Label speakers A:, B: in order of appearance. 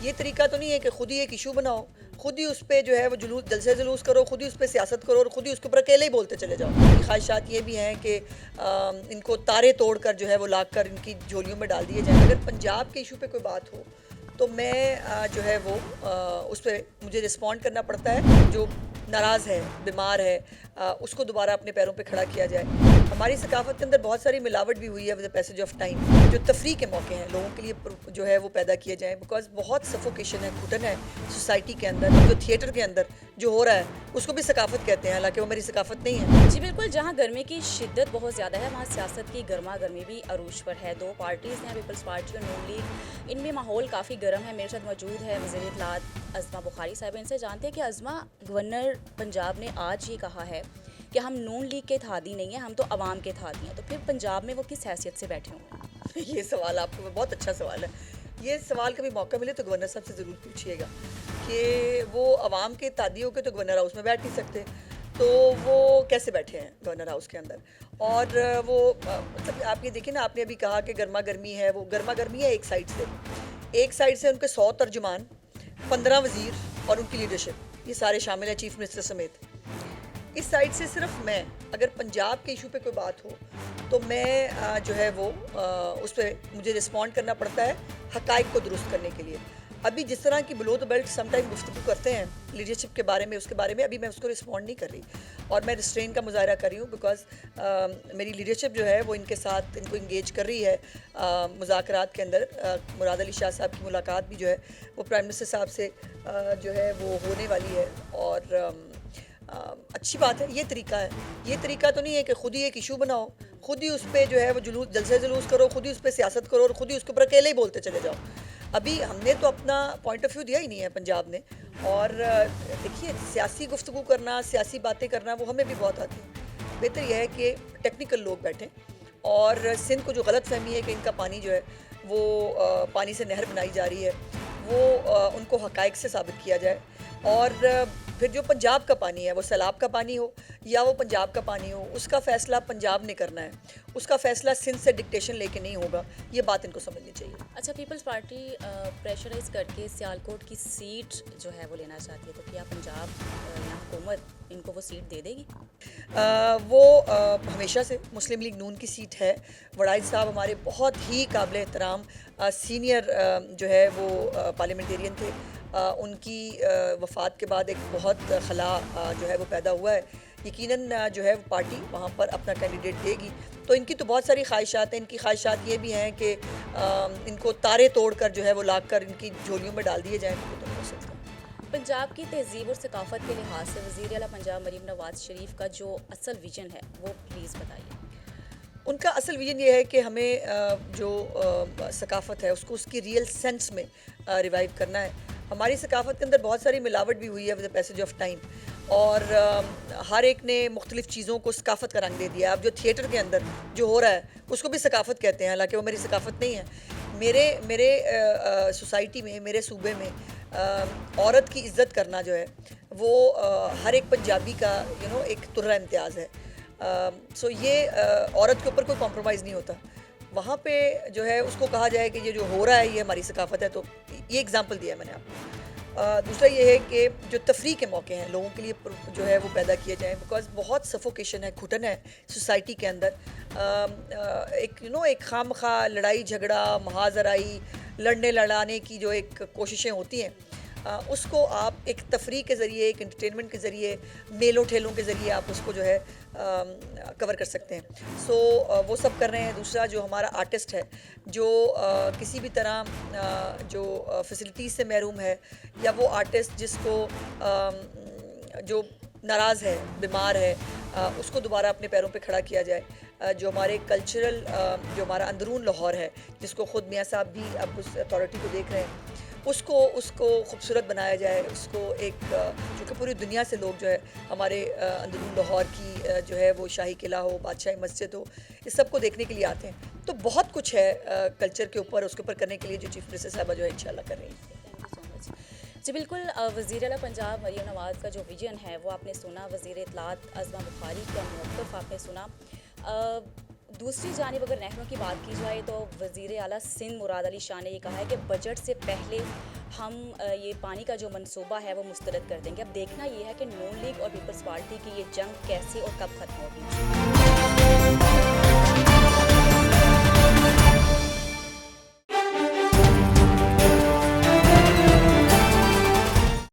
A: ये तरीका तो नहीं है कि खुद ही एक इशू बनाओ, खुद ही उस पर जो है वो जुलूस जलसे जुलूस करो, खुद ही उस पर सियासत करो और खुद ही उसके ऊपर अकेले ही बोलते चले जाओ। इनकी ख्वाहिशात ये भी हैं कि इनको तारे तोड़ कर जो है वो लाकर कर इनकी झोलियों में डाल दिए जाए। अगर पंजाब के इशू पे कोई बात हो तो मैं जो है वो उस पर मुझे रिस्पॉन्ड करना पड़ता है। जो नाराज़ है, बीमार है, उसको दोबारा अपने पैरों पे खड़ा किया जाए। हमारी सकाफत के अंदर बहुत सारी मिलावट भी हुई है with the passage of time. जो तफरी के मौके हैं लोगों के लिए जो है वो पैदा किए जाएँ, बिकॉज बहुत सफोकेशन है, घुटन है सोसाइटी के अंदर। जो थिएटर के अंदर जो हो रहा है उसको भी सकाफत कहते हैं, हालांकि वो मेरी सकाफत नहीं है।
B: जी बिल्कुल, जहां गर्मी की शिद्दत बहुत ज़्यादा है वहां सियासत की गर्मा गर्मी भी अरूज पर है। दो पार्टीज़ हैं, पीपल्स पार्टी और नून लीग, इनमें माहौल काफ़ी गर्म है। मेरे साथ मौजूद है वज़ीर इत्तलात अज़मा बुखारी साहब। इनसे जानते हैं कि अज़मा, गवर्नर पंजाब ने आज ये कहा है कि हम नून लीग के इत्तेहादी नहीं हैं, हम तो अवाम के इत्तेहादी हैं। तो फिर पंजाब में वो किस हैसियत से बैठे होंगे?
A: ये सवाल आपको बहुत अच्छा सवाल है। ये सवाल कभी मौका मिले तो गवर्नर साहब से ज़रूर पूछिएगा कि वो अवाम के इत्तेहादी होकर तो गवर्नर हाउस में बैठ नहीं सकते, तो वो कैसे बैठे हैं गवर्नर हाउस के अंदर। और वो मतलब आप ये देखिए ना, आपने अभी कहा कि गर्मा गर्मी है, वो गर्मा गर्मी है एक साइड से उनके 100 तर्जुमान, 15 वज़ीर और उनकी लीडरशिप, ये सारे शामिल हैं, चीफ मिनिस्टर समेत। इस साइड से सिर्फ मैं, अगर पंजाब के इशू पे कोई बात हो तो मैं जो है वो उस पर मुझे रिस्पॉन्ड करना पड़ता है हक़ाइक़ को दुरुस्त करने के लिए। अभी जिस तरह की बिलो द बेल्ट समटाइम गुफ्तगू करते हैं लीडरशिप के बारे में, उसके बारे में अभी मैं उसको रिस्पॉन्ड नहीं कर रही और मैं रिस्ट्रेन का मुजाहरा कर रही हूँ, बिकॉज मेरी लीडरशिप जो है वो इनके साथ इनको इंगेज कर रही है मुज़ाकरात के अंदर। मुराद अली शाह साहब की मुलाकात भी जो है वो प्राइम मिनिस्टर साहब से जो है वो होने वाली है और अच्छी बात है। ये तरीका तो नहीं है कि खुद ही एक इशू बनाओ, खुद ही उस पर जो है वो जुलूस जलसे जुलूस करो, खुद ही उस पर सियासत करो और खुद ही उसके ऊपर अकेले ही बोलते चले जाओ। अभी हमने तो अपना पॉइंट ऑफ व्यू दिया ही नहीं है पंजाब ने। और देखिए, सियासी गुफ्तगू करना, सियासी बातें करना वो हमें भी बहुत आती है। बेहतर यह है कि टेक्निकल लोग बैठें और सिंध को जो गलत फहमी है कि इनका पानी जो है वो पानी से नहर बनाई जा रही है, वो उनको हक़ाइक़ से साबित किया जाए। और फिर जो पंजाब का पानी है, वो सैलाब का पानी हो या वो पंजाब का पानी हो, उसका फ़ैसला पंजाब ने करना है, उसका फ़ैसला सिंध से डिक्टेशन लेके नहीं होगा। ये बात इनको समझनी चाहिए।
B: अच्छा, पीपल्स पार्टी प्रेशराइज करके सियालकोट की सीट जो है वो लेना चाहती है, तो क्या पंजाब या हुकूमत इनको वो सीट दे देगी?
A: वो हमेशा से मुस्लिम लीग नून की सीट है। वड़ाइल साहब हमारे बहुत ही काबिल एहतराम सीनियर जो है वो पार्लियामेंटेरियन थे। उनकी वफ़ात के बाद एक बहुत खला जो है वो पैदा हुआ है। यकीनन जो है वो पार्टी वहाँ पर अपना कैंडिडेट देगी। तो इनकी तो बहुत सारी ख्वाहिशात हैं। इनकी ख्वाहिशात ये भी हैं कि इनको तारे तोड़ कर जो है वो ला कर इनकी झोलियों में डाल दिए जाएँ, तो नहीं हो सकता।
B: पंजाब की तहजीब और सकाफत के लिहाज से वज़ीर आला पंजाब मरीम नवाज शरीफ का जो असल विजन है वो प्लीज़ बताइए।
A: उनका असल विजन ये है कि हमें जो सकाफत है उसको उसकी रियल सेंस में रिवाइव करना है। हमारी सकाफत के अंदर बहुत सारी मिलावट भी हुई है with the passage of time और हर एक ने मुख्तलिफ़ चीज़ों को सकाफत का रंग दे दिया। अब जो थिएटर के अंदर जो हो रहा है उसको भी सकाफत कहते हैं, हालांकि वो मेरी सकाफत नहीं है। मेरे सोसाइटी में, मेरे सूबे में औरत की इज़्ज़त करना जो है वो हर एक पंजाबी का एक तुर्रा इम्तियाज़ है। सो ये औरत के ऊपर कोई कॉम्प्रोमाइज़ नहीं होता। वहाँ पे जो है उसको कहा जाए कि ये जो हो रहा है ये हमारी सकाफत है, तो ये एग्ज़ाम्पल दिया है मैंने आपको। दूसरा ये है कि जो तफरी के मौके हैं लोगों के लिए जो है वो पैदा किए जाएँ, बिकॉज बहुत सफोकेशन है, घुटन है सोसाइटी के अंदर। एक खामखा लड़ाई झगड़ा, महाजराई, लड़ने लड़ाने की जो एक कोशिशें होती हैं, उसको आप एक तफरी के ज़रिए, एक एंटरटेनमेंट के ज़रिए, मेलों ठेलों के ज़रिए आप उसको जो है कवर कर सकते हैं। सो वो सब कर रहे हैं। दूसरा, जो हमारा आर्टिस्ट है जो किसी भी तरह जो फैसिलिटीज़ से महरूम है, या वो आर्टिस्ट जिसको जो नाराज़ है, बीमार है, उसको दोबारा अपने पैरों पे खड़ा किया जाए। जो हमारे कल्चरल जो हमारा अंदरून लाहौर है, जिसको ख़ुद मियाँ साहब भी अब उस अथॉरिटी को देख रहे हैं, उसको खूबसूरत बनाया जाए। उसको एक चूँकि पूरी दुनिया से लोग जो है हमारे अंदरून लाहौर की जो है वो शाही किला हो, बादशाही मस्जिद हो, इस सब को देखने के लिए आते हैं। तो बहुत कुछ है कल्चर के ऊपर, उसके ऊपर करने के लिए, जो चीफ मिनिस्टर साहबा जो है इंशाल्लाह कर रही हैं।
B: Thank you so much. जी बिल्कुल, वज़ीर आला पंजाब मरीम नवाज़ का जो विजन है वो आपने सुना। वज़ीर इत्तलात अज़मा बुखारी का मौक़िफ़ आपने सुना। दूसरी जानिब अगर नहरों की बात की जाए तो वज़ीर आला सिंध मुराद अली शाह ने ये कहा है कि बजट से पहले हम ये पानी का जो मंसूबा है वो मुस्तरद कर देंगे। अब देखना ये है कि नून लीग और पीपल्स पार्टी की ये जंग कैसे और कब ख़त्म होगी।